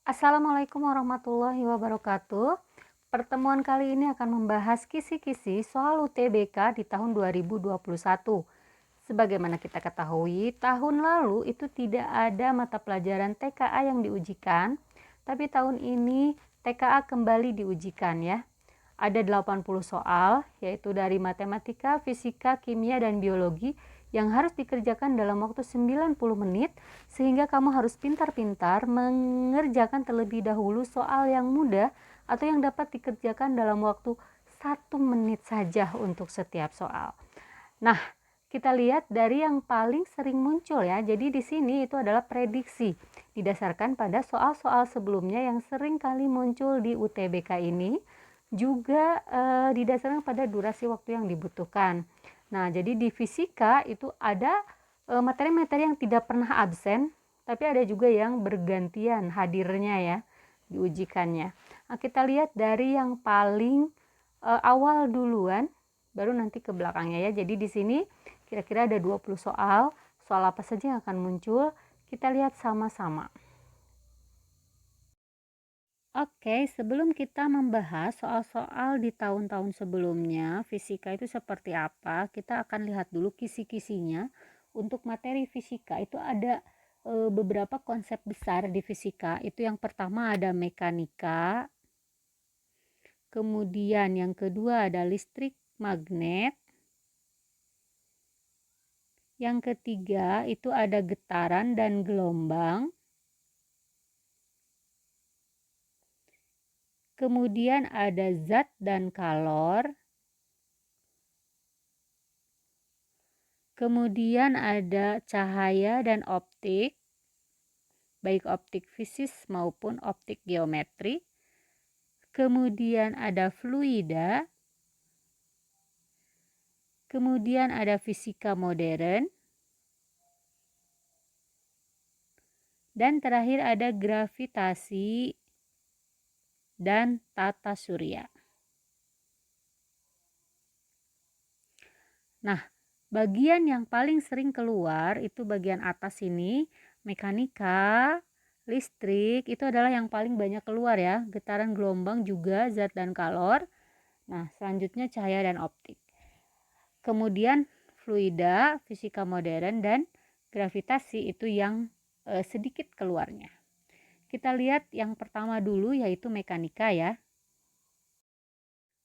Assalamualaikum warahmatullahi wabarakatuh. Pertemuan kali ini akan membahas kisi-kisi soal UTBK di tahun 2021. Sebagaimana kita ketahui, tahun lalu itu tidak ada mata pelajaran TKA yang diujikan, tapi tahun ini TKA kembali diujikan ya. Ada 80 soal, yaitu dari matematika, fisika, kimia, dan biologi yang harus dikerjakan dalam waktu 90 menit, sehingga kamu harus pintar-pintar mengerjakan terlebih dahulu soal yang mudah atau yang dapat dikerjakan dalam waktu 1 menit saja untuk setiap soal. Nah, kita lihat dari yang paling sering muncul ya. Jadi di sini itu adalah prediksi didasarkan pada soal-soal sebelumnya yang sering kali muncul di UTBK ini, juga didasarkan pada durasi waktu yang dibutuhkan. Nah, jadi di fisika itu ada materi-materi yang tidak pernah absen, tapi ada juga yang bergantian hadirnya ya diujikannya. Nah, kita lihat dari yang paling awal duluan, baru nanti ke belakangnya ya. Jadi di sini kira-kira ada 20 soal. Soal apa saja yang akan muncul? Kita lihat sama-sama. Oke, sebelum kita membahas soal-soal di tahun-tahun sebelumnya, fisika itu seperti apa, kita akan lihat dulu kisi-kisinya. Untuk materi fisika itu ada beberapa konsep besar di fisika. Itu yang pertama ada mekanika, kemudian yang kedua ada listrik magnet, yang ketiga itu ada getaran dan gelombang, kemudian ada zat dan kalor, kemudian ada cahaya dan optik, baik optik fisis maupun optik geometri, kemudian ada fluida, kemudian ada fisika modern, dan terakhir ada gravitasi dan tata surya. Nah, bagian yang paling sering keluar itu bagian atas ini, mekanika, listrik, itu adalah yang paling banyak keluar ya. Getaran, gelombang juga zat dan kalor. Nah, selanjutnya cahaya dan optik. Kemudian fluida, fisika modern, dan gravitasi itu yang sedikit keluarnya. Kita lihat yang pertama dulu yaitu mekanika ya.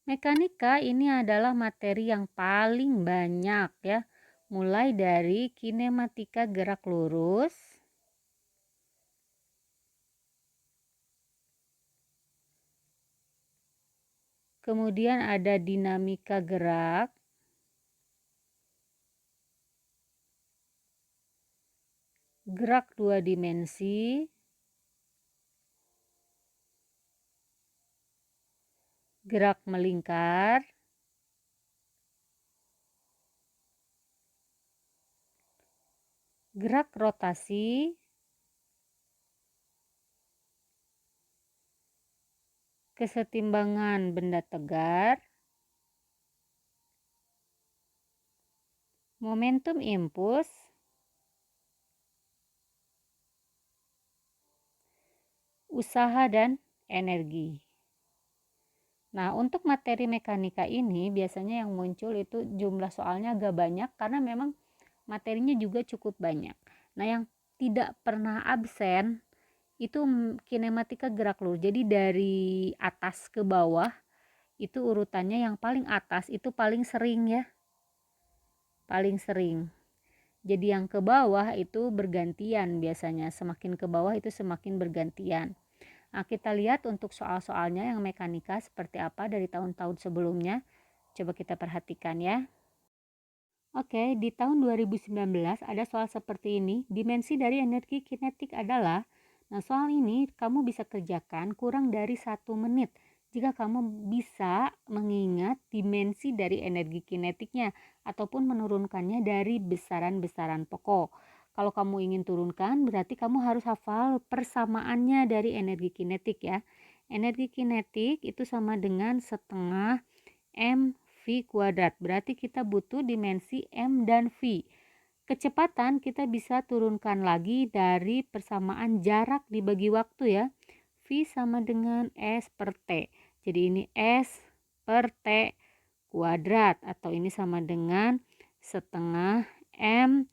Mekanika ini adalah materi yang paling banyak ya. Mulai dari kinematika gerak lurus, kemudian ada dinamika gerak, gerak dua dimensi, gerak melingkar, gerak rotasi, kesetimbangan benda tegar, momentum impuls, usaha dan energi. Nah, untuk materi mekanika ini biasanya yang muncul itu jumlah soalnya agak banyak karena memang materinya juga cukup banyak. Nah, yang tidak pernah absen itu kinematika gerak lurus. Jadi dari atas ke bawah itu urutannya yang paling atas itu paling sering ya. Paling sering. Jadi yang ke bawah itu bergantian biasanya. Semakin ke bawah itu semakin bergantian. Nah, kita lihat untuk soal-soalnya yang mekanika seperti apa dari tahun-tahun sebelumnya. Coba kita perhatikan ya. Oke, di tahun 2019 ada soal seperti ini. Dimensi dari energi kinetik adalah, nah soal ini kamu bisa kerjakan kurang dari 1 menit. Jika kamu bisa mengingat dimensi dari energi kinetiknya ataupun menurunkannya dari besaran-besaran pokok. Kalau kamu ingin turunkan berarti kamu harus hafal persamaannya dari energi kinetik ya. Energi kinetik itu sama dengan setengah mv kuadrat. Berarti kita butuh dimensi m dan v. Kecepatan kita bisa turunkan lagi dari persamaan jarak dibagi waktu ya. V sama dengan S per T. Jadi ini S per T kuadrat, atau ini sama dengan setengah M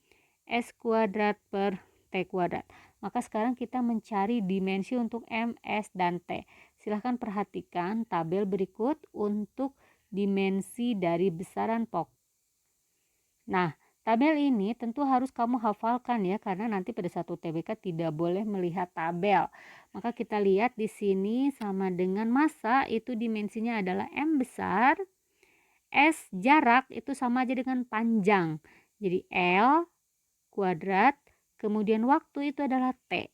S kuadrat per T kuadrat. Maka sekarang kita mencari dimensi untuk M, S, dan T. Silahkan perhatikan tabel berikut untuk dimensi dari besaran pokok. Nah, tabel ini tentu harus kamu hafalkan ya, karena nanti pada saat UTBK tidak boleh melihat tabel. Maka kita lihat di sini sama dengan massa itu dimensinya adalah M besar, S jarak itu sama aja dengan panjang. Jadi L kuadrat, kemudian waktu itu adalah T.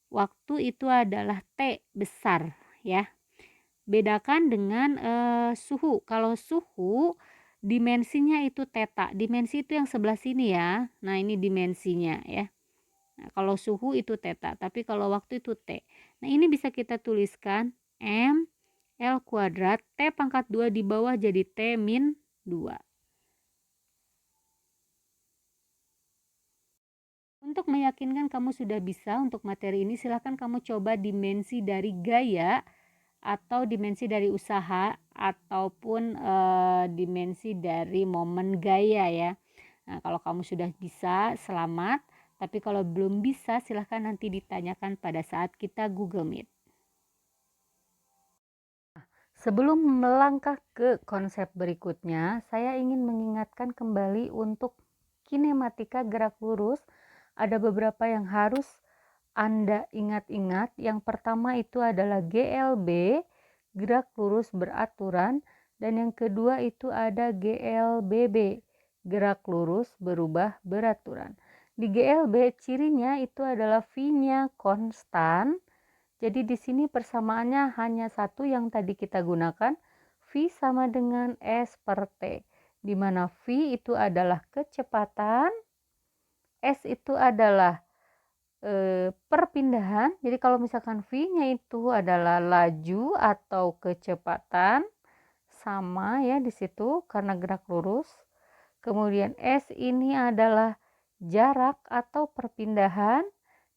Waktu itu adalah T besar ya. Bedakan dengan suhu. Kalau suhu dimensinya itu theta. Dimensi itu yang sebelah sini ya. Nah, ini dimensinya ya. Nah, kalau suhu itu theta, tapi kalau waktu itu T. Nah, ini bisa kita tuliskan M L kuadrat T pangkat 2 di bawah jadi T min 2. Untuk meyakinkan kamu sudah bisa untuk materi ini, silahkan kamu coba dimensi dari gaya atau dimensi dari usaha ataupun dimensi dari momen gaya ya. Nah, kalau kamu sudah bisa, selamat. Tapi kalau belum bisa, silahkan nanti ditanyakan pada saat kita Google Meet. Sebelum melangkah ke konsep berikutnya, saya ingin mengingatkan kembali untuk kinematika gerak lurus. Ada beberapa yang harus Anda ingat-ingat. Yang pertama itu adalah GLB, gerak lurus beraturan, dan yang kedua itu ada GLBB, gerak lurus berubah beraturan. Di GLB cirinya itu adalah V-nya konstan. Jadi di sini persamaannya hanya satu yang tadi kita gunakan, V sama dengan S per T, di mana V itu adalah kecepatan, S itu adalah perpindahan. Jadi kalau misalkan V-nya itu adalah laju atau kecepatan, sama ya di situ karena gerak lurus. Kemudian S ini adalah jarak atau perpindahan,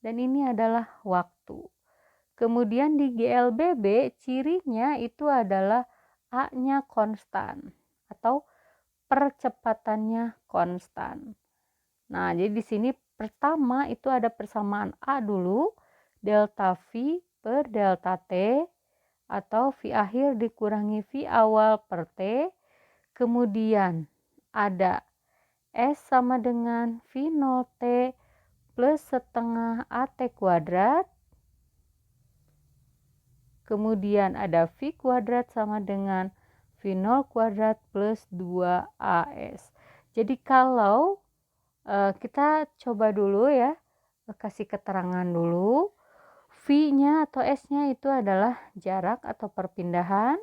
dan ini adalah waktu. Kemudian di GLBB cirinya itu adalah A-nya konstan atau percepatannya konstan. Nah, jadi di sini pertama itu ada persamaan A dulu, delta V per delta T, atau V akhir dikurangi V awal per T. Kemudian ada S sama dengan V0 T plus setengah AT kuadrat. Kemudian ada V kuadrat sama dengan V0 kuadrat plus 2AS. Jadi kalau kita coba dulu ya, kasih keterangan dulu. V-nya atau S-nya itu adalah jarak atau perpindahan.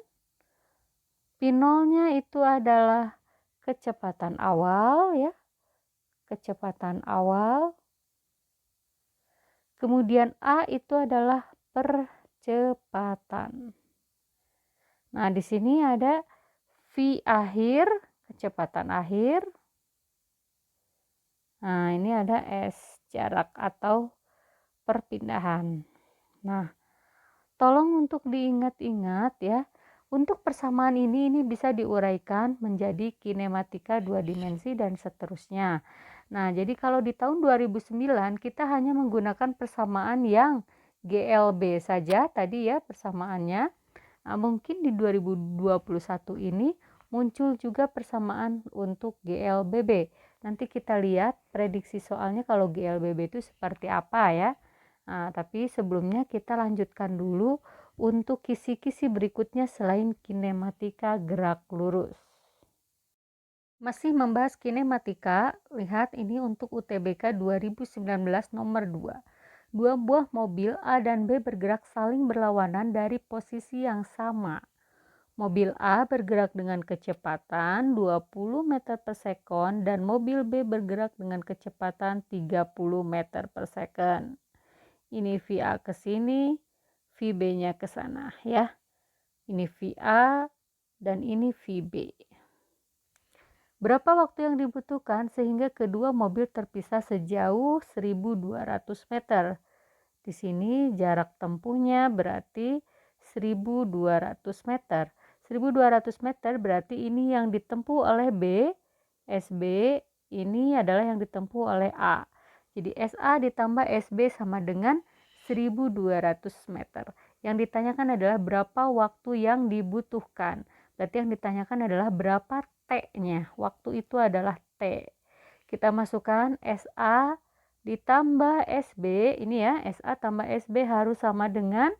P0-nya itu adalah kecepatan awal ya. Kecepatan awal. Kemudian A itu adalah percepatan. Nah, di sini ada V akhir, kecepatan akhir. Nah, ini ada S, jarak atau perpindahan. Nah, tolong untuk diingat-ingat ya. Untuk persamaan ini bisa diuraikan menjadi kinematika 2 dimensi dan seterusnya. Nah, jadi kalau di tahun 2009 kita hanya menggunakan persamaan yang GLB saja tadi ya persamaannya. Nah, mungkin di 2021 ini muncul juga persamaan untuk GLBB. Nanti kita lihat prediksi soalnya kalau GLBB itu seperti apa ya. Nah, tapi sebelumnya kita lanjutkan dulu untuk kisi-kisi berikutnya selain kinematika gerak lurus. Masih membahas kinematika, lihat ini untuk UTBK 2019 nomor 2. Dua buah mobil A dan B bergerak saling berlawanan dari posisi yang sama. Mobil A bergerak dengan kecepatan 20 meter per sekon dan mobil B bergerak dengan kecepatan 30 meter per second. Ini VA ke sini, VB-nya ke sana ya. Ini VA dan ini VB. Berapa waktu yang dibutuhkan sehingga kedua mobil terpisah sejauh 1200 meter? Di sini jarak tempuhnya berarti 1200 meter. 1200 meter berarti ini yang ditempuh oleh B, SB ini adalah yang ditempuh oleh A. Jadi SA ditambah SB sama dengan 1200 meter. Yang ditanyakan adalah berapa waktu yang dibutuhkan. Berarti yang ditanyakan adalah berapa T-nya. Waktu itu adalah T. Kita masukkan SA ditambah SB. Ini ya, SA tambah SB harus sama dengan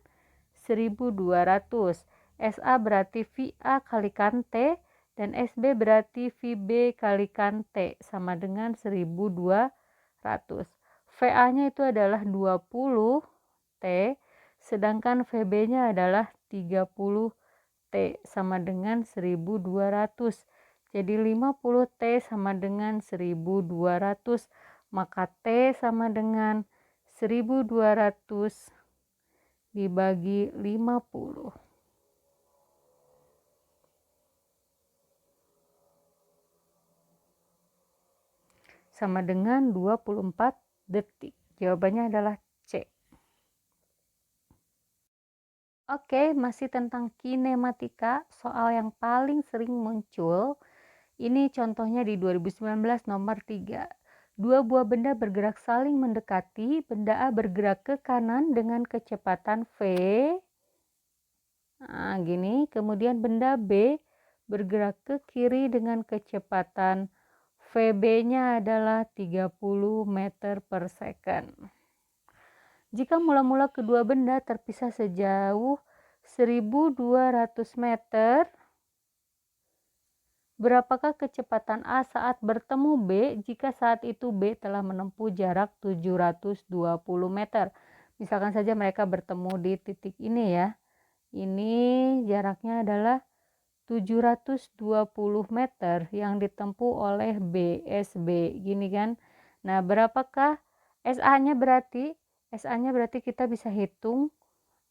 1200. SA berarti VA kalikan T dan SB berarti VB kalikan T sama dengan 1200. VA-nya itu adalah 20 T, sedangkan VB-nya adalah 30 T sama dengan 1200. Jadi 50 T sama dengan 1200, maka T sama dengan 1200 dibagi 50. Sama dengan 24 detik. Jawabannya adalah C. Oke, masih tentang kinematika, soal yang paling sering muncul. Ini contohnya di 2019 nomor 3. Dua buah benda bergerak saling mendekati, benda A bergerak ke kanan dengan kecepatan V. Nah, gini, kemudian benda B bergerak ke kiri dengan kecepatan VB-nya adalah 30 meter per second. Jika mula-mula kedua benda terpisah sejauh 1200 meter, berapakah kecepatan A saat bertemu B jika saat itu B telah menempuh jarak 720 meter? Misalkan saja mereka bertemu di titik ini ya. Ini jaraknya adalah 720 meter yang ditempuh oleh BSB, gini kan. Nah, berapakah SA-nya berarti kita bisa hitung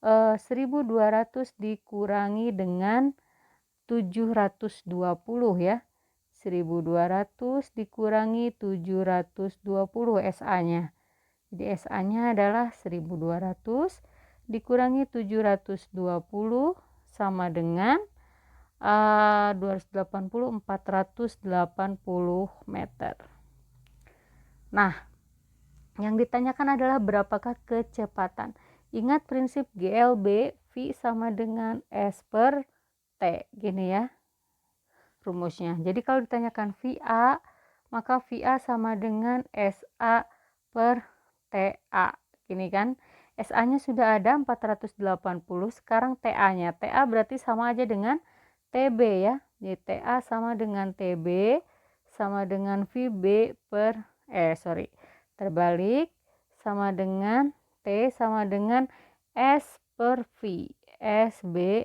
1200 dikurangi dengan 720 ya. 1200 dikurangi 720 SA-nya. Jadi SA-nya adalah 1200 dikurangi 720 sama dengan 480 meter. Nah, yang ditanyakan adalah berapakah kecepatan. Ingat prinsip GLB, V sama dengan S per T, gini ya rumusnya. Jadi kalau ditanyakan VA, maka VA sama dengan SA per TA, gini kan. SA-nya sudah ada 480, sekarang TA-nya. TA berarti sama aja dengan TB ya. Jadi TA sama dengan TB sama dengan VB per terbalik, sama dengan T sama dengan S per V, SB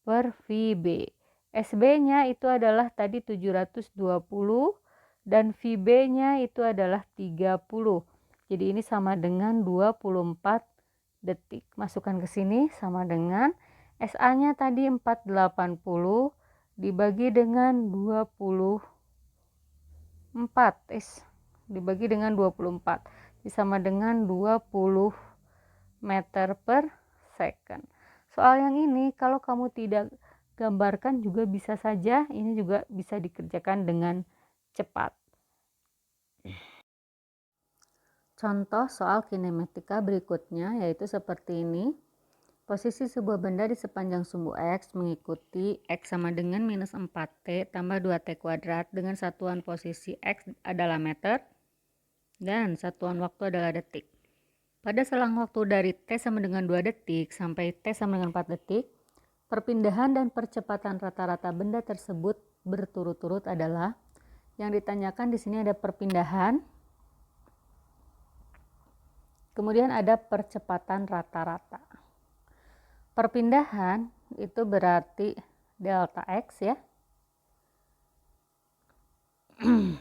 per VB. SB-nya itu adalah tadi 720 dan VB-nya itu adalah 30. Jadi ini sama dengan 24 detik. Masukkan ke sini sama dengan SA-nya tadi 480 dibagi dengan 24. Dibagi dengan 24. Sama dengan 20 meter per second. Soal yang ini kalau kamu tidak gambarkan juga bisa saja, ini juga bisa dikerjakan dengan cepat. Contoh soal kinematika berikutnya yaitu seperti ini. Posisi sebuah benda di sepanjang sumbu X mengikuti X sama dengan minus 4T tambah 2T kuadrat dengan satuan posisi X adalah meter dan satuan waktu adalah detik. Pada selang waktu dari T sama dengan 2 detik sampai T sama dengan 4 detik, perpindahan dan percepatan rata-rata benda tersebut berturut-turut adalah, yang ditanyakan di sini ada perpindahan, kemudian ada percepatan rata-rata. Perpindahan itu berarti delta X ya,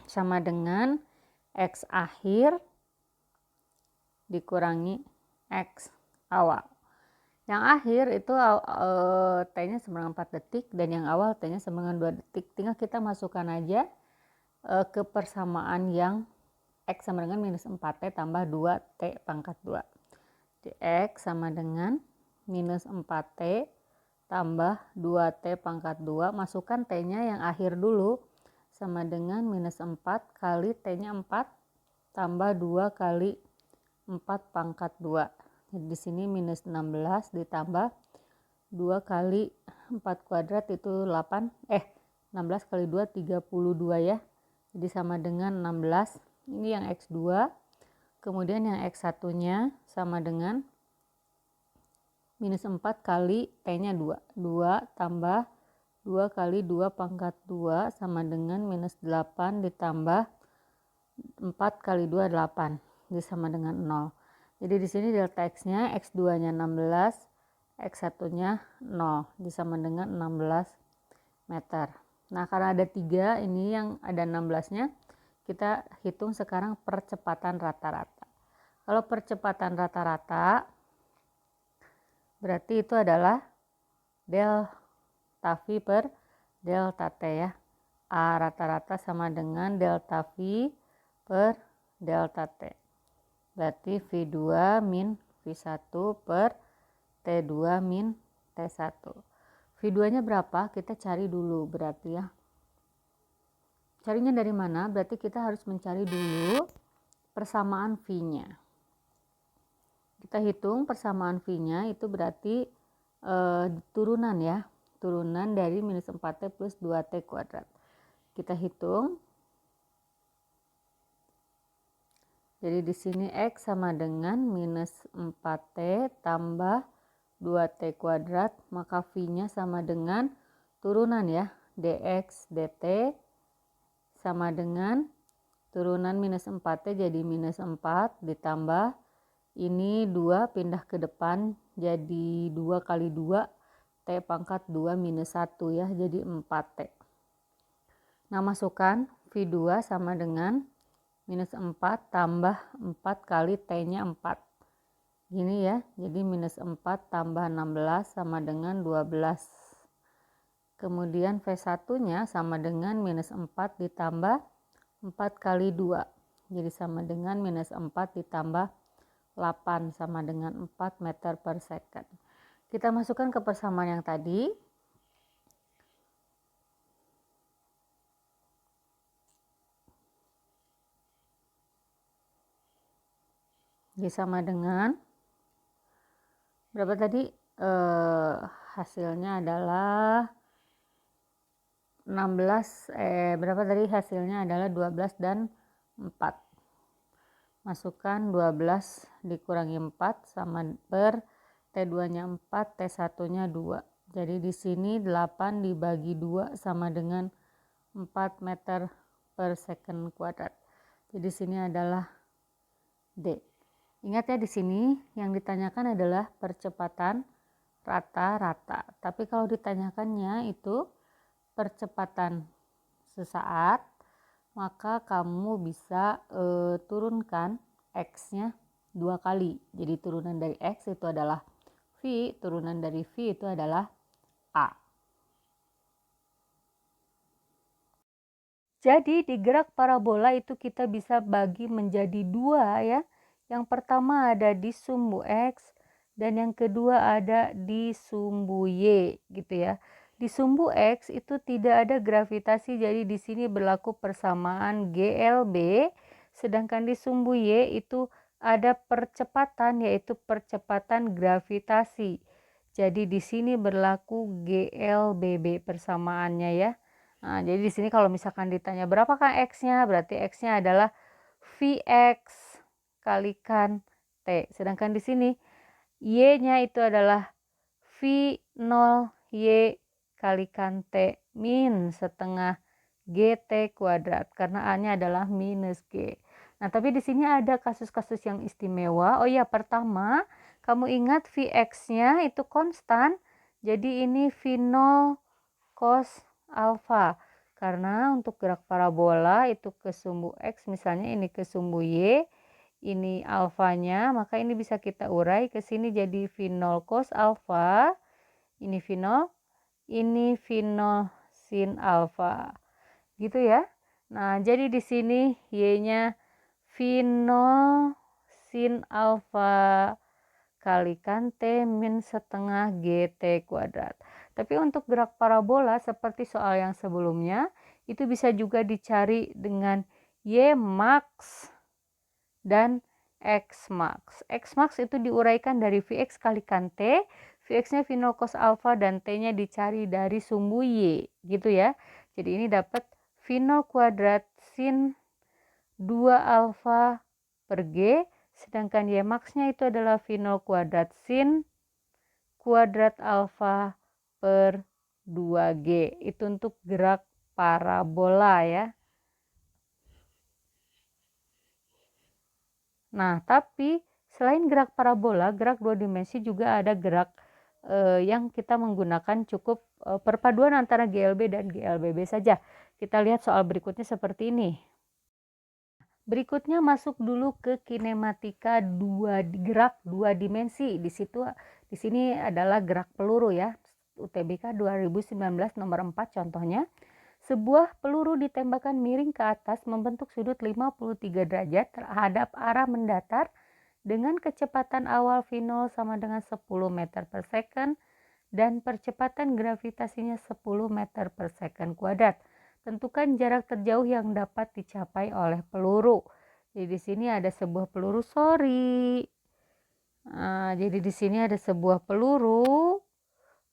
sama dengan X akhir dikurangi X awal. Yang akhir itu T-nya sama dengan 4 detik dan yang awal T-nya sama dengan 2 detik. Tinggal kita masukkan aja ke persamaan yang X sama dengan minus 4T tambah 2T pangkat 2. dx sama dengan minus 4t tambah 2t pangkat 2, masukkan t-nya yang akhir dulu, sama dengan minus 4 kali t-nya 4 tambah 2 kali 4 pangkat 2. Jadi di sini minus 16 ditambah 2 kali 4 kuadrat itu 16 kali 2 32 ya. Jadi sama dengan 16. Ini yang X2. Kemudian yang X1 nya sama dengan minus 4 kali T-nya 2. 2 tambah 2 kali 2 pangkat 2 sama dengan minus 8 ditambah 4 kali 2 8. Jadi sama dengan 0. Jadi di sini delta X-nya, X2-nya 16, X1-nya 0. Jadi sama dengan 16 meter. Nah, karena ada 3, ini yang ada 16-nya, kita hitung sekarang percepatan rata-rata. Kalau percepatan rata-rata, berarti itu adalah delta V per delta T ya. A rata-rata sama dengan delta V per delta T. Berarti V2 min V1 per T2 min T1. V2-nya berapa? Kita cari dulu berarti ya. Carinya dari mana? Berarti kita harus mencari dulu persamaan V-nya. Kita hitung persamaan V-nya itu berarti turunan ya. Turunan dari minus 4T plus 2T kuadrat. Kita hitung. Jadi di sini X sama dengan minus 4T tambah 2T kuadrat, maka V-nya sama dengan turunan ya, dx dt sama dengan turunan minus 4T jadi minus 4 ditambah ini 2 pindah ke depan jadi 2 kali 2 T pangkat 2 minus 1 ya, jadi 4T. Nah, masukkan V2 sama dengan minus 4 tambah 4 kali T-nya 4. Gini ya, jadi minus 4 tambah 16 sama dengan 12. Kemudian V1-nya sama dengan minus 4 ditambah 4 kali 2. Jadi sama dengan minus 4 ditambah 8 sama dengan 4 meter per second. Kita masukkan ke persamaan yang tadi. Jadi sama dengan berapa tadi? Hasilnya adalah 16, berapa tadi hasilnya adalah 12 dan 4. Masukkan 12 dikurangi 4 sama per T2-nya 4, T1-nya 2. Jadi di sini 8 dibagi 2 sama dengan 4 meter per second kuadrat. Jadi di sini adalah D. Ingat ya, di sini yang ditanyakan adalah percepatan rata-rata. Tapi kalau ditanyakannya itu percepatan sesaat, maka kamu bisa turunkan X-nya 2 kali. Jadi turunan dari X itu adalah V, turunan dari V itu adalah A. Jadi di gerak parabola itu kita bisa bagi menjadi 2 ya. Yang pertama ada di sumbu X dan yang kedua ada di sumbu Y gitu ya. Di sumbu X itu tidak ada gravitasi, jadi di sini berlaku persamaan GLB, sedangkan di sumbu Y itu ada percepatan, yaitu percepatan gravitasi. Jadi di sini berlaku GLBB persamaannya ya. Nah, jadi di sini kalau misalkan ditanya berapakah X-nya, berarti X-nya adalah Vx kalikan T. Sedangkan di sini Y-nya itu adalah V0Y kalikan T min setengah GT kuadrat. Karena A-nya adalah minus G. Nah, tapi di sini ada kasus-kasus yang istimewa. Oh iya, pertama, kamu ingat Vx-nya itu konstan. Jadi ini V0 cos alfa, karena untuk gerak parabola itu ke sumbu X, misalnya ini ke sumbu Y, ini alfanya, maka ini bisa kita urai ke sini jadi V0 cos alfa, ini V0, ini V0 sin alfa, gitu ya. Nah, jadi di sini Y-nya V0 sin alfa kalikan T min setengah GT kuadrat. Tapi untuk gerak parabola seperti soal yang sebelumnya, itu bisa juga dicari dengan Y max dan X max. X max itu diuraikan dari Vx kalikan T, Vx-nya V 0 cos alpha dan T-nya dicari dari sumbu Y, gitu ya. Jadi ini dapat V 0 kuadrat sin 2 alpha per G, sedangkan Y max-nya itu adalah V 0 kuadrat sin kuadrat alfa per 2G. Itu untuk gerak parabola ya. Nah, tapi selain gerak parabola, gerak dua dimensi juga ada gerak yang kita menggunakan cukup perpaduan antara GLB dan GLBB saja. Kita lihat soal berikutnya seperti ini. Berikutnya masuk dulu ke kinematika gerak dua dimensi. Di sini adalah gerak peluru ya. UTBK 2019 nomor 4 contohnya. Sebuah peluru ditembakkan miring ke atas membentuk sudut 53 derajat terhadap arah mendatar dengan kecepatan awal V0 sama dengan 10 meter per second dan percepatan gravitasinya 10 meter per second kuadrat. Tentukan jarak terjauh yang dapat dicapai oleh peluru. Jadi di sini ada sebuah peluru jadi di sini ada sebuah peluru,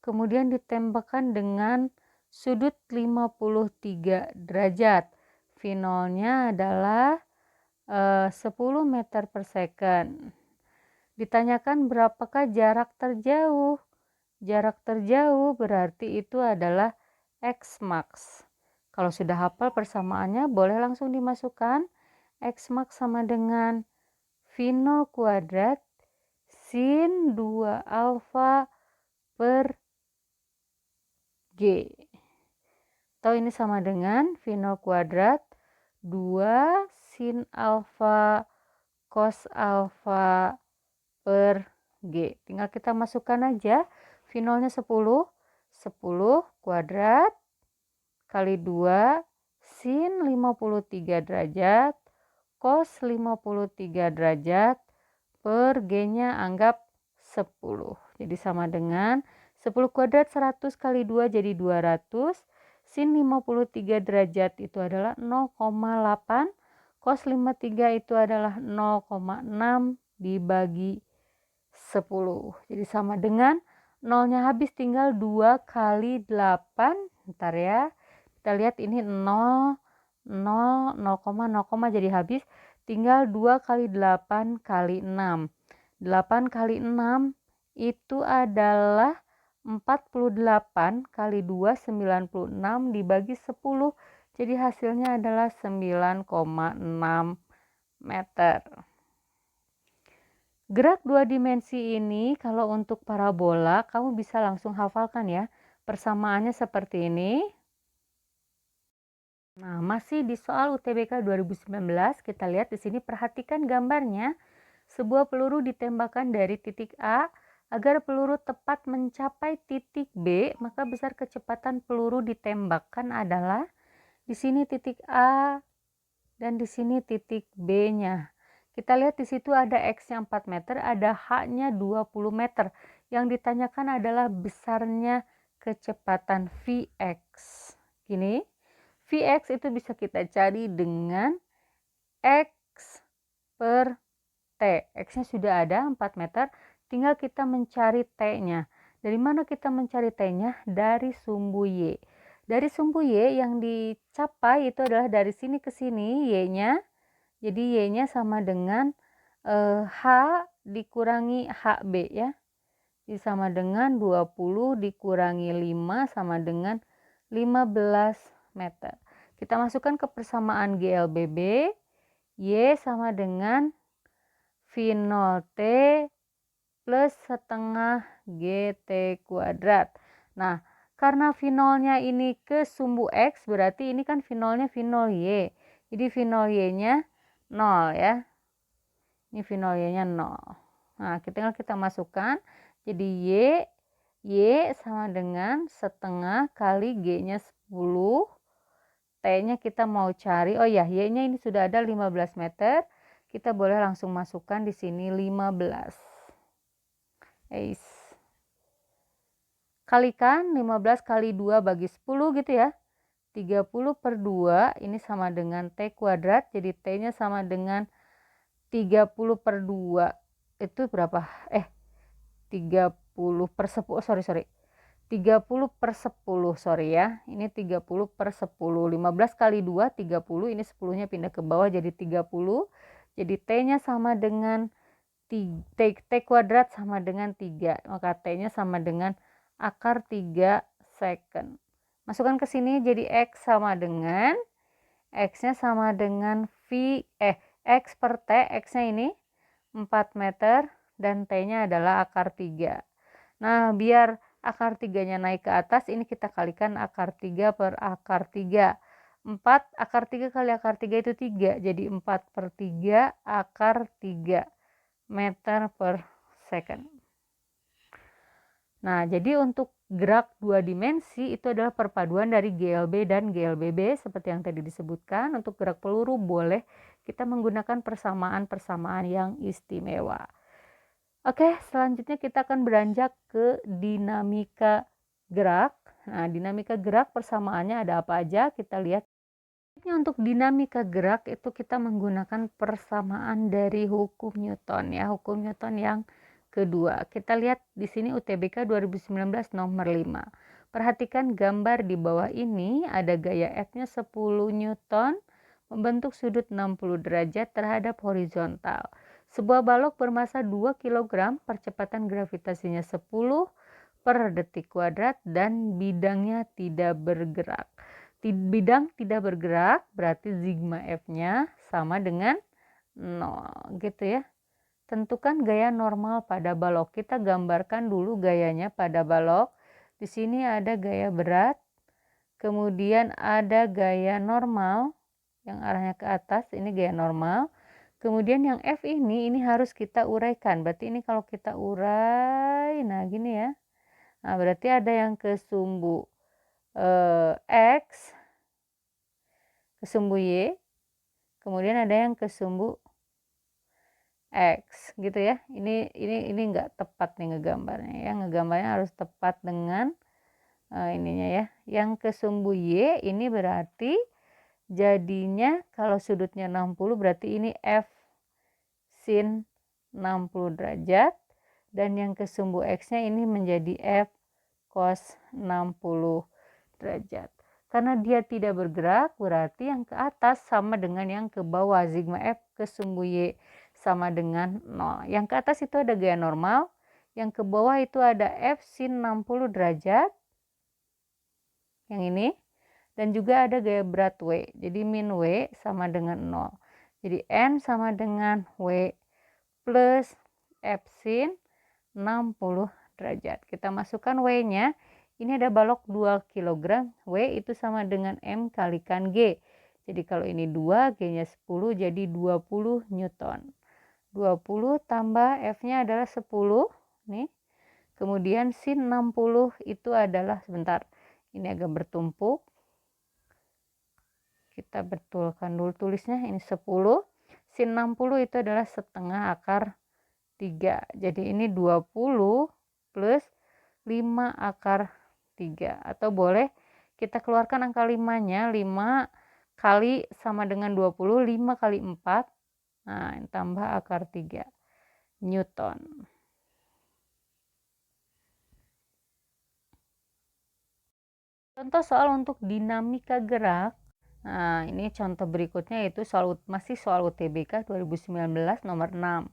kemudian ditembakkan dengan sudut 53 derajat. V0-nya adalah 10 meter per second. Ditanyakan berapakah jarak terjauh. Jarak terjauh berarti itu adalah X max. Kalau sudah hafal persamaannya boleh langsung dimasukkan. X max sama dengan V0 kuadrat sin 2 alfa per G. Atau ini sama dengan V0 kuadrat 2 sin alfa cos alfa per G. Tinggal kita masukkan aja. V0-nya 10 kuadrat kali 2 sin 53 derajat cos 53 derajat per G-nya anggap 10. Jadi sama dengan 10 kuadrat 100 kali 2 jadi 200. Sin 53 derajat itu adalah 0,8. Cos 53 itu adalah 0,6 dibagi 10. Jadi sama dengan nolnya habis tinggal 2 kali 8. Bentar ya. Kita lihat ini 0, 0, 0, jadi habis. Tinggal 2 kali 8 kali 6. 8 kali 6 itu adalah 48 kali 2, 96 dibagi 10. Jadi hasilnya adalah 9,6 meter. Gerak dua dimensi ini kalau untuk parabola kamu bisa langsung hafalkan ya. Persamaannya seperti ini. Nah, masih di soal UTBK 2019, kita lihat di sini perhatikan gambarnya. Sebuah peluru ditembakkan dari titik A. Agar peluru tepat mencapai titik B, maka besar kecepatan peluru ditembakkan adalah di sini titik A dan di sini titik B-nya. Kita lihat di situ ada X-nya 4 meter, ada H-nya 20 meter. Yang ditanyakan adalah besarnya kecepatan Vx. Gini, Vx itu bisa kita cari dengan X per T. X-nya sudah ada 4 meter, tinggal kita mencari T-nya. Dari mana kita mencari T-nya? Dari sumbu Y. Dari sumbu Y yang dicapai itu adalah dari sini ke sini Y-nya. Jadi Y-nya sama dengan H dikurangi HB ya. Jadi sama dengan 20 dikurangi 5 sama dengan 15 meter. Kita masukkan ke persamaan GLBB. Y sama dengan V0T plus setengah GT kuadrat. Nah, karena V0-nya ini ke sumbu X, berarti ini kan V0-nya V0Y. Jadi V0Y-nya 0 ya. Ini V0Y-nya 0. Nah, kita masukkan. Jadi Y sama dengan setengah kali G-nya 10. T-nya kita mau cari. Oh ya, Y-nya ini sudah ada 15 meter. Kita boleh langsung masukkan di sini 15. Kalikan 15 kali 2 bagi 10 gitu ya. 30/2 ini sama dengan T kuadrat. Jadi T-nya sama dengan 30/2. Itu berapa? 30/10. Sorry. 30/10, sorry ya. Ini 30/10. 15 kali 2, 30. Ini 10-nya pindah ke bawah jadi 30. Jadi T-nya sama dengan T kuadrat sama dengan 3. Maka T-nya sama dengan akar 3 second. Masukkan ke sini jadi X sama dengan X-nya sama dengan X per T. X-nya ini 4 meter dan T-nya adalah akar 3. Nah, biar akar 3-nya naik ke atas, ini kita kalikan akar 3 per akar 3. 4 akar 3 kali akar 3 itu 3. Jadi 4/3 akar 3 meter per second. Nah, jadi untuk gerak 2 dimensi itu adalah perpaduan dari GLB dan GLBB seperti yang tadi disebutkan. Untuk gerak peluru boleh kita menggunakan persamaan-persamaan yang istimewa. Oke, selanjutnya kita akan beranjak ke dinamika gerak. Nah, dinamika gerak persamaannya ada apa aja? Kita lihat. Untuk dinamika gerak itu kita menggunakan persamaan dari hukum Newton ya, hukum Newton yang kedua. Kita lihat di sini UTBK 2019 nomor 5. Perhatikan gambar di bawah ini, ada gaya F-nya 10 Newton membentuk sudut 60 derajat terhadap horizontal. Sebuah balok bermasa 2 kg, percepatan gravitasinya 10 per detik kuadrat dan bidangnya tidak bergerak. Bidang tidak bergerak berarti sigma F-nya sama dengan 0 gitu ya. Tentukan gaya normal pada balok. Kita gambarkan dulu gayanya pada balok. Di sini ada gaya berat, kemudian ada gaya normal yang arahnya ke atas, ini gaya normal. Kemudian yang F ini harus kita uraikan. Berarti ini kalau kita urai, nah gini ya. Nah, berarti ada yang ke sumbu X, ke sumbu Y, kemudian ada yang ke sumbu X gitu ya. Ini enggak tepat nih ngegambarnya ya. Ngegambarnya harus tepat dengan ininya ya. Yang ke sumbu Y ini berarti jadinya kalau sudutnya 60 berarti ini F sin 60 derajat, dan yang ke sumbu X-nya ini menjadi F cos 60 derajat. Karena dia tidak bergerak berarti yang ke atas sama dengan yang ke bawah. Sigma F ke sumbu Y sama dengan 0. Yang ke atas itu ada gaya normal, yang ke bawah itu ada F sin 60 derajat, yang ini, dan juga ada gaya berat W. Jadi min W sama dengan 0. Jadi N sama dengan W plus F sin 60 derajat. Kita masukkan W-nya. Ini ada balok 2 kg. W itu sama dengan M kalikan G. Jadi kalau ini 2, G-nya 10, jadi 20 Newton. 20 tambah F-nya adalah 10. Nih. Kemudian sin 60 itu adalah, sebentar, ini agak bertumpuk. Kita betulkan dulu tulisnya, ini 10. Sin 60 itu adalah setengah akar 3. Jadi ini 20 plus 5 akar 3. Atau boleh kita keluarkan angka 5-nya. 5 kali sama dengan 20, 5 kali 4. Nah, tambah akar 3 Newton. Contoh soal untuk dinamika gerak. Nah, ini contoh berikutnya yaitu masih soal UTBK 2019 nomor 6.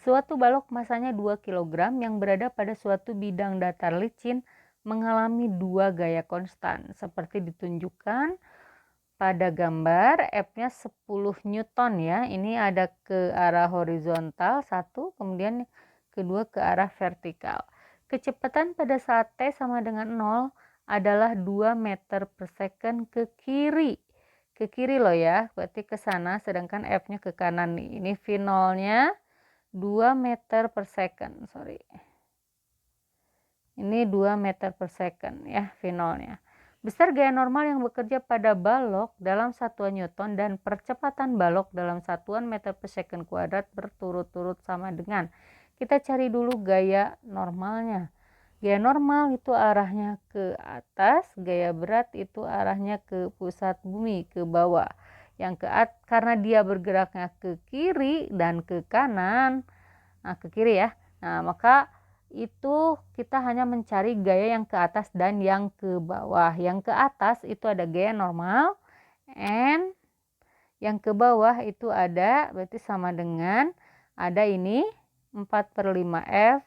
Suatu balok masanya 2 kg yang berada pada suatu bidang datar licin mengalami 2 gaya konstan seperti ditunjukkan pada gambar. F-nya 10 Newton ya. Ini ada ke arah horizontal 1, kemudian kedua ke arah vertikal. Kecepatan pada saat T sama dengan 0 adalah 2 meter per second ke kiri. Ke kiri loh ya, berarti ke sana, sedangkan F-nya ke kanan nih. Ini V0-nya 2 meter per second, sorry. Ini 2 meter per second ya V0-nya. Besar gaya normal yang bekerja pada balok dalam satuan Newton dan percepatan balok dalam satuan meter per second kuadrat berturut-turut sama dengan. Kita cari dulu gaya normalnya. Gaya normal itu arahnya ke atas, gaya berat itu arahnya ke pusat bumi, ke bawah. Karena dia bergeraknya ke kiri dan ke kanan, nah ke kiri ya. Nah, maka itu kita hanya mencari gaya yang ke atas dan yang ke bawah. Yang ke atas itu ada gaya normal, and yang ke bawah itu ada, berarti sama dengan ada ini 4/5 F.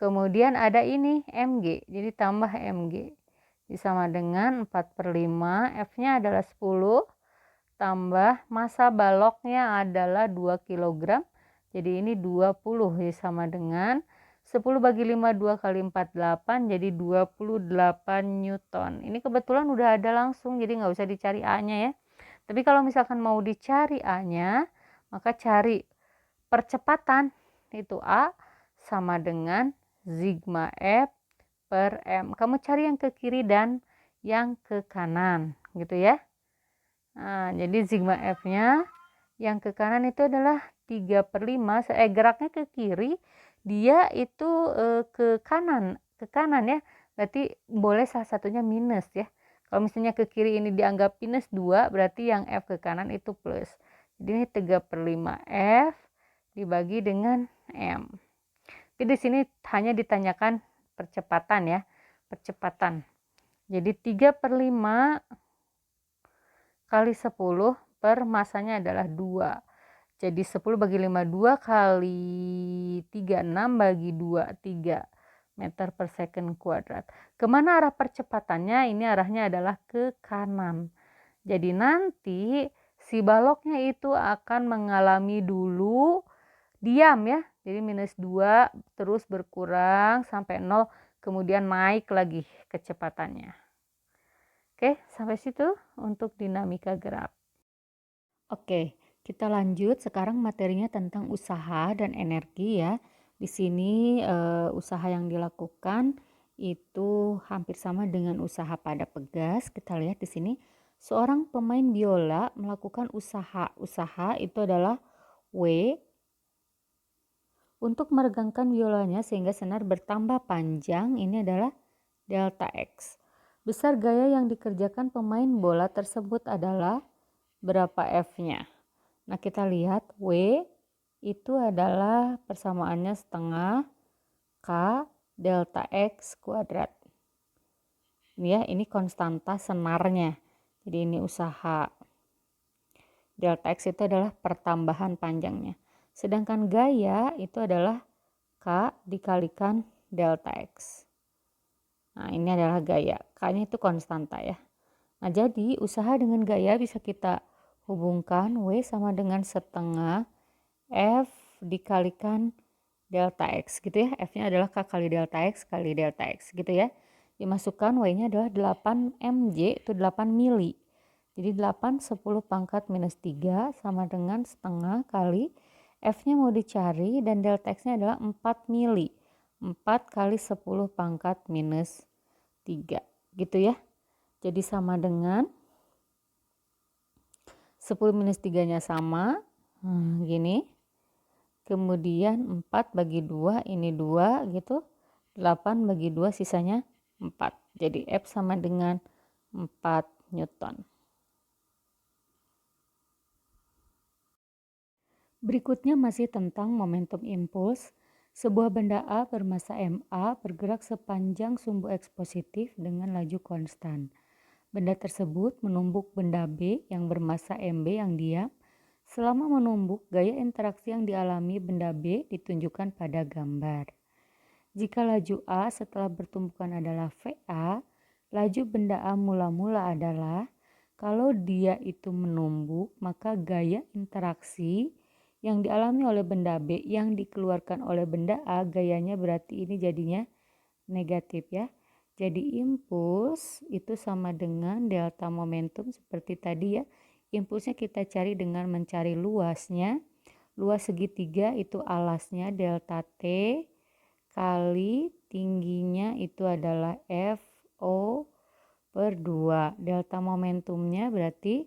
Kemudian ada ini mg, jadi tambah mg. Jadi sama dengan 4/5, F-nya adalah 10, tambah massa baloknya adalah 2 kg. Jadi ini 20, jadi sama dengan 10 bagi 5, 2 kali 4, 8, jadi 28 Newton. Ini kebetulan udah ada langsung, jadi nggak usah dicari A-nya ya. Tapi kalau misalkan mau dicari A-nya, maka cari percepatan, itu A sama dengan sigma F per M. Kamu cari yang ke kiri dan yang ke kanan, gitu ya. Nah, jadi sigma F-nya yang ke kanan itu adalah 3/5. Geraknya ke kiri, dia itu ke kanan ya. Berarti boleh salah satunya minus ya. Kalau misalnya ke kiri ini dianggap minus 2, berarti yang F ke kanan itu plus. Jadi ini 3/5 F dibagi dengan M. Jadi di sini hanya ditanyakan percepatan ya, percepatan. Jadi 3/5 kali 10 per masanya adalah 2. Jadi 10 bagi 5, 2 kali 3, 6 bagi 2, 3 meter per second kuadrat. Kemana arah percepatannya? Ini arahnya adalah ke kanan. Jadi nanti si baloknya itu akan mengalami dulu diam ya, jadi minus 2 terus berkurang sampai 0, kemudian naik lagi kecepatannya. Oke, sampai situ untuk dinamika gerak. Oke, kita lanjut sekarang materinya tentang usaha dan energi ya. Di sini usaha yang dilakukan itu hampir sama dengan usaha pada pegas. Kita lihat di sini seorang pemain biola melakukan usaha. Usaha itu adalah W untuk meregangkan biolanya sehingga senar bertambah panjang, ini adalah delta X. Besar gaya yang dikerjakan pemain bola tersebut adalah berapa F-nya? Nah, kita lihat W itu adalah persamaannya setengah K delta X kuadrat. Ini ya, ini konstanta senarnya. Jadi ini usaha. Delta X itu adalah pertambahan panjangnya. Sedangkan gaya itu adalah K dikalikan delta X. Nah, ini adalah gaya. K-nya itu konstanta ya. Nah, jadi usaha dengan gaya bisa kita hubungkan W sama dengan setengah F dikalikan delta X gitu ya. F-nya adalah K kali delta X kali delta X gitu ya. Dimasukkan W-nya adalah 8 mJ, itu 8 mili. Jadi 8 10 pangkat minus 3 sama dengan setengah kali F-nya mau dicari dan delta X-nya adalah 4 mili. 4 kali 10 pangkat minus 3 gitu ya. Jadi sama dengan 10 minus 3-nya sama. Gini. Kemudian 4 bagi 2 ini 2 gitu. 8 bagi 2 sisanya 4. Jadi F sama dengan 4 Newton. Berikutnya masih tentang momentum impuls. Sebuah benda A bermassa MA bergerak sepanjang sumbu X positif dengan laju konstan. Benda tersebut menumbuk benda B yang bermassa MB yang diam. Selama menumbuk, gaya interaksi yang dialami benda B ditunjukkan pada gambar. Jika laju A setelah bertumbukan adalah VA, laju benda A mula-mula adalah, kalau dia itu menumbuk, maka gaya interaksi yang dialami oleh benda B yang dikeluarkan oleh benda A, gayanya berarti ini jadinya negatif ya. Jadi impuls itu sama dengan delta momentum seperti tadi ya. Impulsnya kita cari dengan mencari luasnya. Luas segitiga itu alasnya delta T kali tingginya itu adalah FO per 2. Delta momentumnya berarti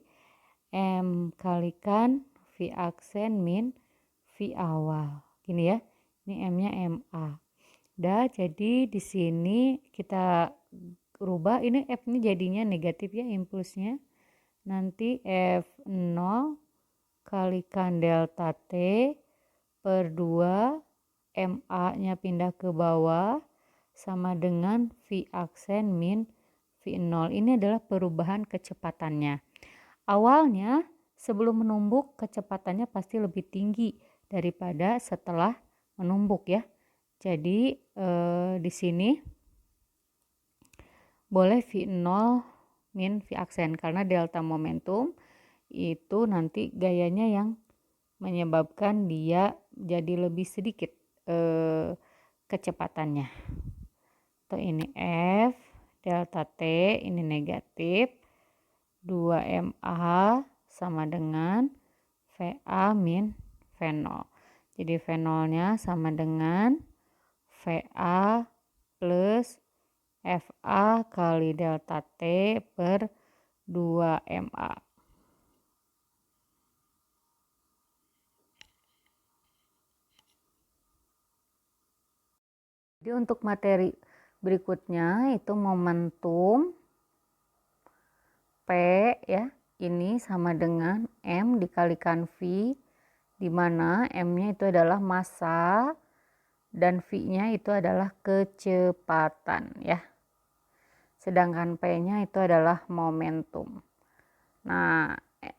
M kalikan V aksen min V awal. Gini ya. Ini M-nya MA. Dah, jadi di sini kita rubah, ini F ini jadinya negatif ya impulsnya. Nanti F0 kalikan delta T per 2, MA-nya pindah ke bawah sama dengan V aksen min V0. Ini adalah perubahan kecepatannya. Awalnya sebelum menumbuk kecepatannya pasti lebih tinggi daripada setelah menumbuk ya. Jadi di sini boleh V0 min V aksen karena delta momentum itu nanti gayanya yang menyebabkan dia jadi lebih sedikit kecepatannya. Atau ini F delta T ini negatif 2MA sama dengan VA min V0. Jadi V0-nya sama dengan VA plus FA kali delta T per 2MA. Jadi untuk materi berikutnya itu momentum P ya, ini sama dengan M dikalikan V, di mana M-nya itu adalah massa dan V-nya itu adalah kecepatan ya. Sedangkan P-nya itu adalah momentum. Nah,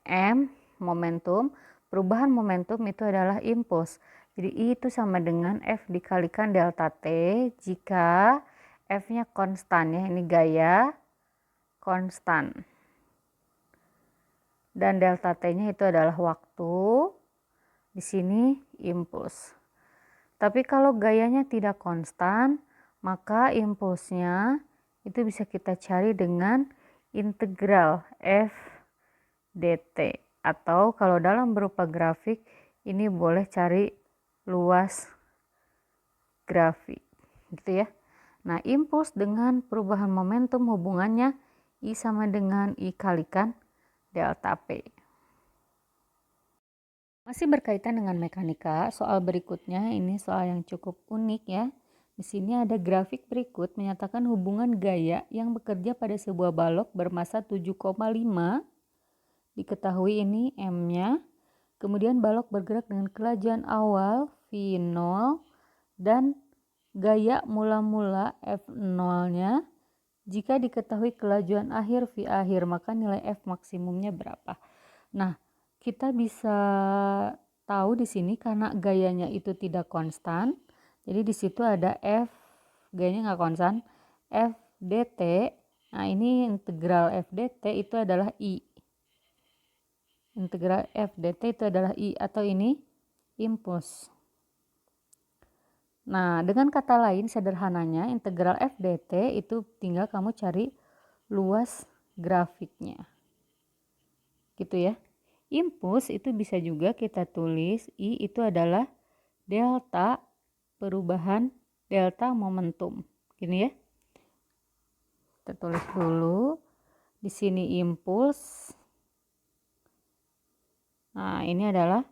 M momentum, perubahan momentum itu adalah impuls. Jadi I itu sama dengan F dikalikan delta T jika F-nya konstan ya, ini gaya konstan. Dan delta T-nya itu adalah waktu, di sini impuls. Tapi kalau gayanya tidak konstan, maka impulsnya itu bisa kita cari dengan integral F dt. Atau kalau dalam berupa grafik, ini boleh cari luas grafik. Gitu ya. Nah, impuls dengan perubahan momentum hubungannya I sama dengan I kalikan delta P. Masih berkaitan dengan mekanika, soal berikutnya ini soal yang cukup unik ya. Di sini ada grafik berikut menyatakan hubungan gaya yang bekerja pada sebuah balok bermassa 7,5. Diketahui ini M-nya. Kemudian balok bergerak dengan kelajuan awal V0 dan gaya mula-mula F0-nya. Jika diketahui kelajuan akhir V akhir, maka nilai F maksimumnya berapa? Nah, kita bisa tahu di sini karena gayanya itu tidak konstan. Jadi di situ ada F, gayanya nggak konstan, F dt. Nah, ini integral F dt itu adalah I. Integral F dt itu adalah I atau ini impuls. Nah, dengan kata lain sederhananya integral F dt itu tinggal kamu cari luas grafiknya. Gitu ya. Impuls itu bisa juga kita tulis I itu adalah delta perubahan delta momentum. Gini ya. Kita tulis dulu. Di sini impuls. Nah, ini adalah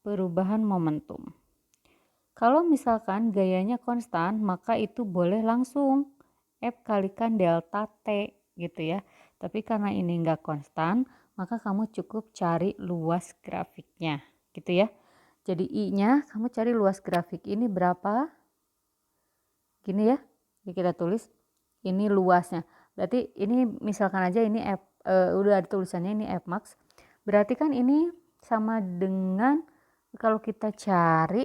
perubahan momentum. Kalau misalkan gayanya konstan, maka itu boleh langsung F kalikan delta T gitu ya. Tapi karena ini enggak konstan, maka kamu cukup cari luas grafiknya gitu ya. Jadi I-nya kamu cari luas grafik ini berapa? Gini ya. Jadi kita tulis ini luasnya. Berarti ini misalkan aja ini F udah ada tulisannya ini F max. Berarti kan ini sama dengan kalau kita cari,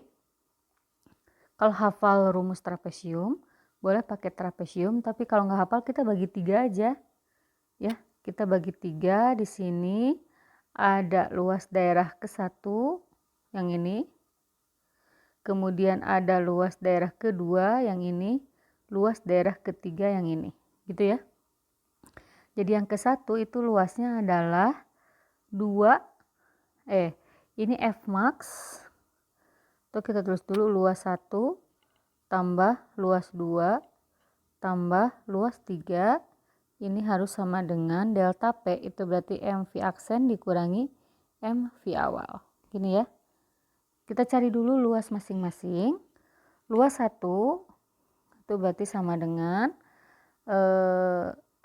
kalau hafal rumus trapesium boleh pakai trapesium, tapi kalau nggak hafal kita bagi 3 aja ya. Kita bagi 3. Di sini ada luas daerah ke-1 yang ini, kemudian ada luas daerah kedua yang ini, luas daerah ketiga yang ini gitu ya. Jadi yang ke-1 itu luasnya adalah 2 ini F max. Tuh kita tulis dulu luas 1 tambah luas 2 tambah luas 3. Ini harus sama dengan delta P, itu berarti MV aksen dikurangi MV awal. Gini ya. Kita cari dulu luas masing-masing. Luas 1 itu berarti sama dengan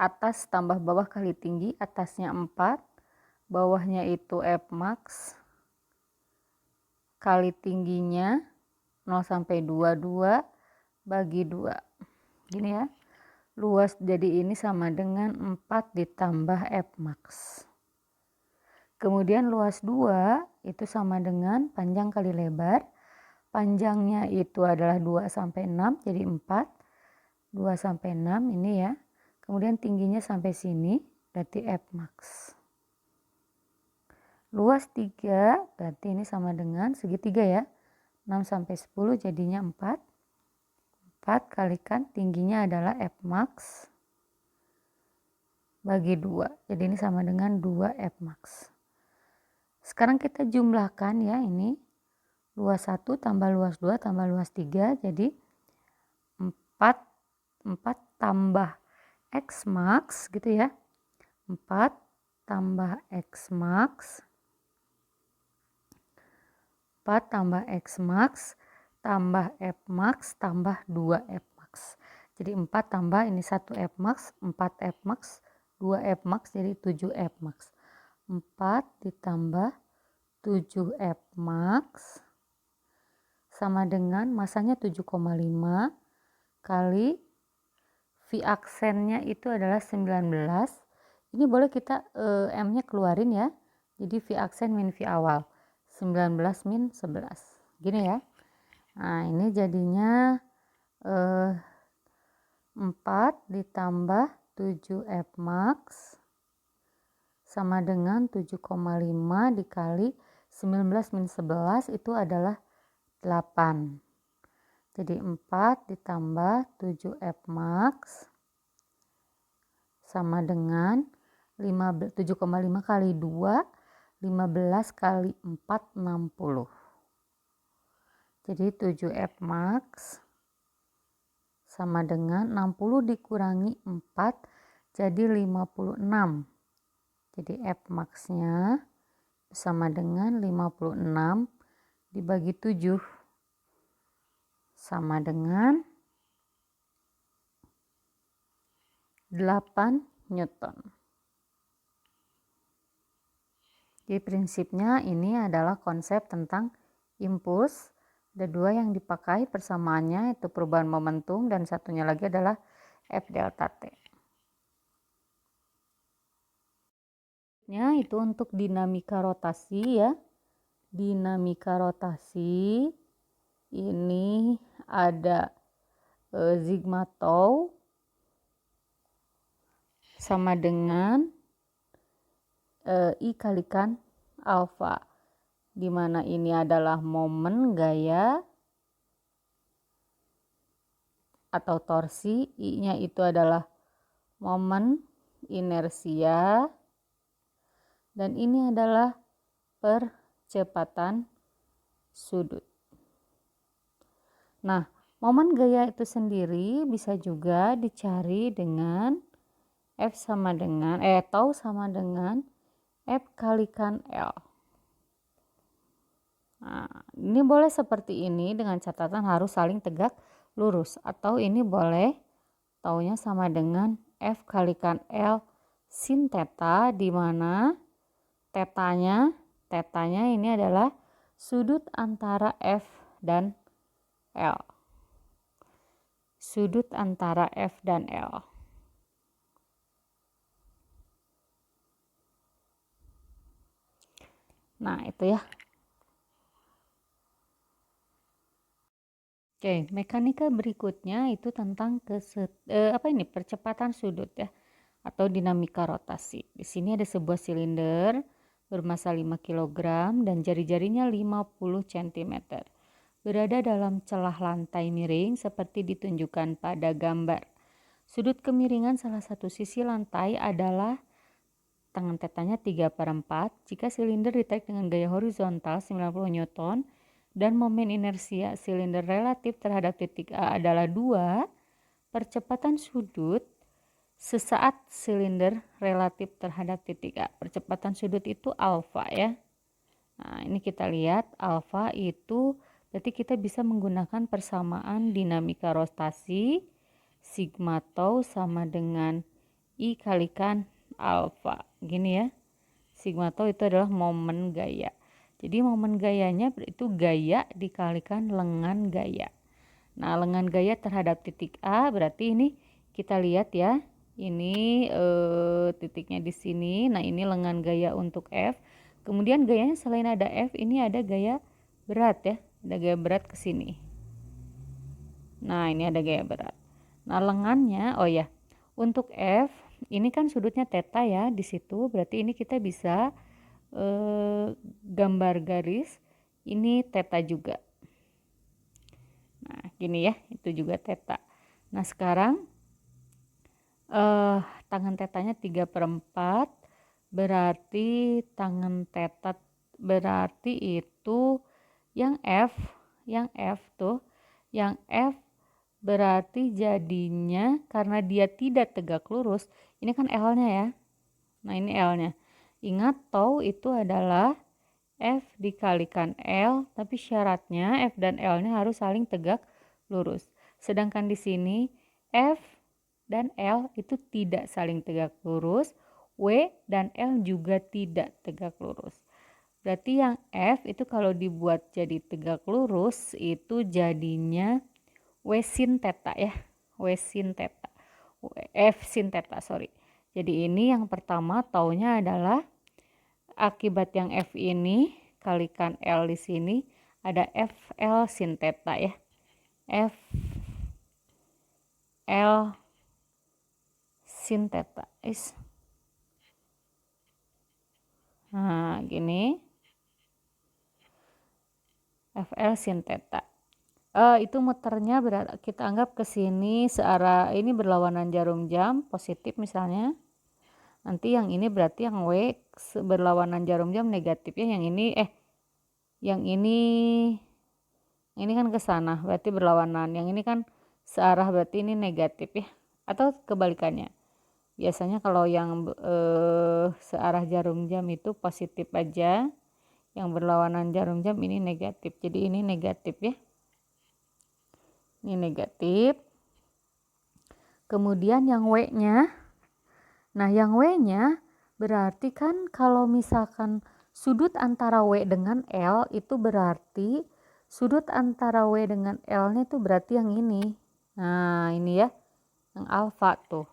atas tambah bawah kali tinggi, atasnya 4, bawahnya itu F max kali tingginya 0 sampai 2 bagi 2. Gini ya. Luas jadi ini sama dengan 4 ditambah F max. Kemudian luas 2 itu sama dengan panjang kali lebar. Panjangnya itu adalah 2 sampai 6 jadi 4. 2 sampai 6 ini ya. Kemudian tingginya sampai sini berarti F max. Luas 3 berarti ini sama dengan segitiga ya. 6 sampai 10 jadinya 4. 4 kalikan tingginya adalah F max bagi 2. Jadi ini sama dengan 2 F max. Sekarang kita jumlahkan ya ini. Luas 1 tambah luas 2 tambah luas 3 jadi 4 tambah X max gitu ya. 4 tambah X max 4 tambah X max tambah F max tambah 2 F max. Jadi 4 tambah ini 1 F max, 4 F max, 2 F max jadi 7 F max. 4 ditambah 7 F max sama dengan masanya 7,5 kali V aksennya itu adalah 19. Ini boleh kita M-nya keluarin ya. Jadi V aksen min V awal. 19 min 11. Gini ya. Nah, ini jadinya 4 ditambah 7 F max sama dengan 7,5 dikali 19 min 11 itu adalah 8. Jadi 4 ditambah 7 F max sama dengan 7,5 kali 2, 15 kali 4, 60. Jadi 7 F max sama dengan 60 dikurangi 4 jadi 56. Jadi F max-nya sama dengan 56 dibagi 7 sama dengan 8 Newton. Jadi prinsipnya ini adalah konsep tentang impuls. Ada dua yang dipakai persamaannya itu perubahan momentum dan satunya lagi adalah F delta T. Itu untuk dinamika rotasi ya. Dinamika rotasi ini ada sigma tau sama dengan I kalikan alfa, di mana ini adalah momen gaya atau torsi, I-nya itu adalah momen inersia, dan ini adalah percepatan sudut. Nah, momen gaya itu sendiri bisa juga dicari dengan F sama dengan tau sama dengan F kalikan L. Nah, ini boleh seperti ini dengan catatan harus saling tegak lurus, atau ini boleh taunya sama dengan F kalikan L sin theta, di mana tetanya ini adalah sudut antara F dan L. Sudut antara F dan L. Nah, itu ya. Oke, mekanika berikutnya itu tentang percepatan sudut ya, atau dinamika rotasi. Di sini ada sebuah silinder bermassa 5 kg dan jari-jarinya 50 cm. Berada dalam celah lantai miring seperti ditunjukkan pada gambar. Sudut kemiringan salah satu sisi lantai adalah tangan tetanya 3/4 jika silinder ditarik dengan gaya horizontal 90 Newton dan momen inersia silinder relatif terhadap titik A adalah 2, percepatan sudut sesaat silinder relatif terhadap titik A. Percepatan sudut itu alfa ya. Nah, ini kita lihat alfa itu berarti kita bisa menggunakan persamaan dinamika rotasi sigma tau sama dengan I kalikan alfa. Gini ya. Sigma tau itu adalah momen gaya. Jadi momen gayanya itu gaya dikalikan lengan gaya. Nah, lengan gaya terhadap titik A berarti ini kita lihat ya. Ini titiknya di sini. Nah, ini lengan gaya untuk F. Kemudian gayanya selain ada F, ini ada gaya berat ya. Ada gaya berat ke sini. Nah, ini ada gaya berat. Nah, lengannya, oh ya, untuk F, ini kan sudutnya theta ya di situ. Berarti ini kita bisa gambar garis. Ini theta juga. Nah, gini ya, itu juga theta. Nah, sekarang tangan tetanya 3/4, berarti tangan teta berarti itu yang F tuh, yang F berarti jadinya karena dia tidak tegak lurus, ini kan L-nya ya. Nah, ini L-nya. Ingat tau itu adalah F dikalikan L, tapi syaratnya F dan L-nya harus saling tegak lurus. Sedangkan di sini F dan L itu tidak saling tegak lurus, W dan L juga tidak tegak lurus. Berarti yang F itu kalau dibuat jadi tegak lurus itu jadinya W sin theta ya, W sin theta, F sin theta, sorry. Jadi ini yang pertama taunya adalah akibat yang F ini kalikan L di sini ada FL sin theta ya. F L sin theta is. Nah, gini. FL sin theta. Itu muternya kita anggap ke sini searah, ini berlawanan jarum jam positif misalnya. Nanti yang ini berarti yang W berlawanan jarum jam negatif ya. Yang ini kan ke sana berarti berlawanan. Yang ini kan searah berarti ini negatif ya. Atau kebalikannya. Biasanya kalau yang searah jarum jam itu positif aja. Yang berlawanan jarum jam ini negatif. Jadi ini negatif ya. Ini negatif. Kemudian yang W-nya. Nah, yang W-nya berarti kan kalau misalkan sudut antara W dengan L itu berarti sudut antara W dengan L-nya itu berarti yang ini. Nah, ini ya. Yang alfa tuh.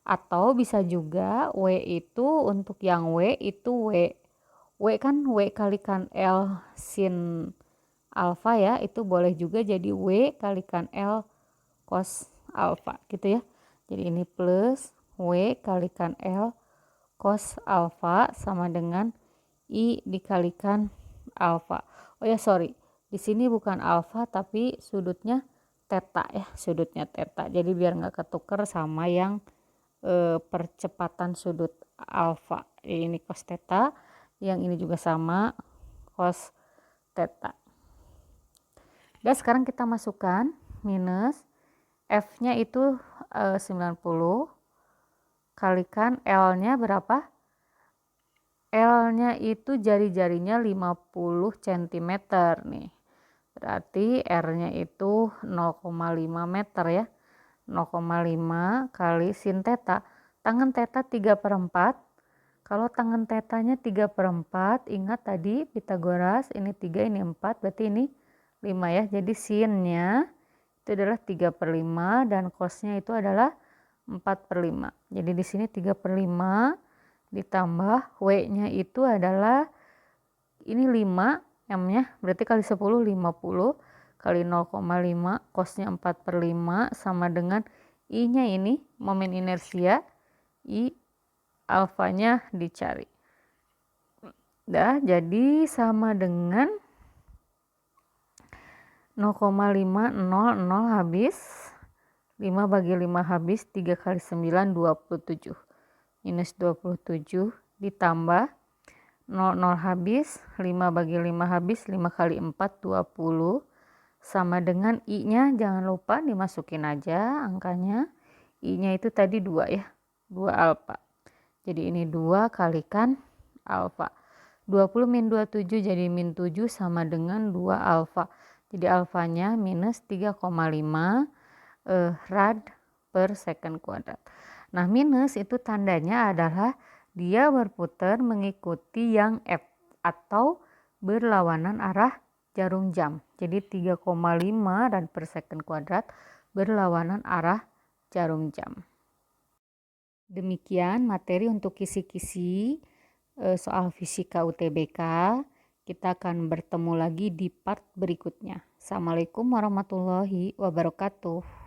Atau bisa juga W itu untuk yang W itu W kan W kalikan L sin alfa ya, itu boleh juga jadi W kalikan L cos alfa gitu ya. Jadi ini plus W kalikan L cos alfa sama dengan I dikalikan alfa. Oh ya, sorry, di sini bukan alfa tapi sudutnya theta ya, sudutnya theta. Jadi biar nggak ketuker sama yang percepatan sudut alfa. Ini cos theta, yang ini juga sama cos theta. Dan sekarang kita masukkan minus F-nya itu 90 kalikan L-nya berapa? L-nya itu jari-jarinya 50 cm nih. Berarti R-nya itu 0,5 meter ya. 0,5 kali sin theta. Tangan theta 3/4. Kalau tangan tetanya 3/4, ingat tadi Pitagoras, ini 3, ini 4, berarti ini 5 ya. Jadi sinnya itu adalah 3/5 dan cosnya itu adalah 4/5. Jadi di sini 3/5 ditambah W-nya itu adalah ini 5, M-nya berarti kali 10, 50 kali 0,5, cosnya 4/5 sama dengan I-nya ini momen inersia, I alfanya dicari. Dah, jadi sama dengan 0,500 habis, 5 bagi 5 habis, 3 kali 9 27. Minus 27 ditambah 00 habis, 5 bagi 5 habis, 5 kali 4 20 sama dengan I-nya jangan lupa dimasukin aja angkanya. I-nya itu tadi 2 ya, 2 alfa. Jadi ini 2 kalikan alfa 20 min 27 jadi min 7 sama dengan 2 alfa. Jadi alfanya minus 3,5 rad per second kuadrat. Nah, minus itu tandanya adalah dia berputar mengikuti yang F atau berlawanan arah jarum jam. Jadi 3,5 rad per second kuadrat berlawanan arah jarum jam. Demikian materi untuk kisi-kisi soal fisika UTBK. Kita akan bertemu lagi di part berikutnya. Assalamualaikum warahmatullahi wabarakatuh.